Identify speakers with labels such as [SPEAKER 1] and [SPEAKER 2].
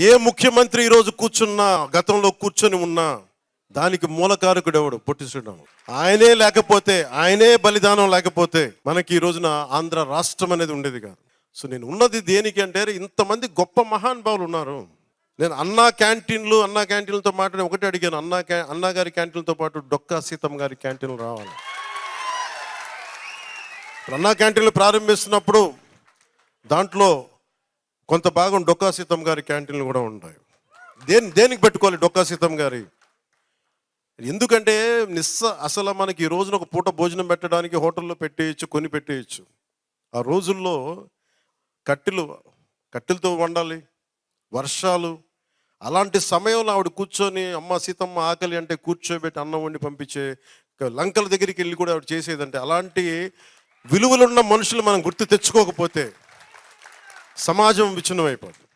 [SPEAKER 1] ఏ ముఖ్యమంత్రి ఈరోజు కూర్చున్నా, గతంలో కూర్చొని ఉన్నా దానికి మూలకారకుడు ఎవడు? పొట్టి శ్రీరాములు. ఆయనే లేకపోతే, ఆయనే బలిదానం లేకపోతే మనకి ఈ రోజున ఆంధ్ర రాష్ట్రం అనేది ఉండేది కాదు. సో నేను ఉన్నది దేనికి అంటే, ఇంతమంది గొప్ప మహానుభావులు ఉన్నారు. నేను అన్నా క్యాంటీన్లతో మాట్లాడి ఒకటి అడిగాను, అన్నా గారి క్యాంటీన్లతో పాటు డొక్కా సీతమ్మ గారి క్యాంటీన్లు రావాలి. అన్నా క్యాంటీన్లు ప్రారంభిస్తున్నప్పుడు దాంట్లో కొంత భాగం డొక్కా సీతమ్మ గారి క్యాంటీన్లు కూడా ఉంటాయి. దేనికి పెట్టుకోవాలి డొక్కా సీతమ్మ గారి? ఎందుకంటే అసలు మనకి ఈ రోజున ఒక పూట భోజనం పెట్టడానికి హోటల్లో పెట్టేయచ్చు, కొని పెట్టేయచ్చు. ఆ రోజుల్లో కట్టెలతో వండాలి, వర్షాలు. అలాంటి సమయంలో ఆవిడ కూర్చొని అమ్మ సీతమ్మ ఆకలి అంటే కూర్చోబెట్టి అన్నం వండి పంపించే, లంకల దగ్గరికి వెళ్ళి కూడా ఆవిడ చేసేదంటే, అలాంటి విలువలున్న మనుషులు మనం గుర్తు తెచ్చుకోకపోతే సమాజం విచ్ఛిన్నమైపోతుంది.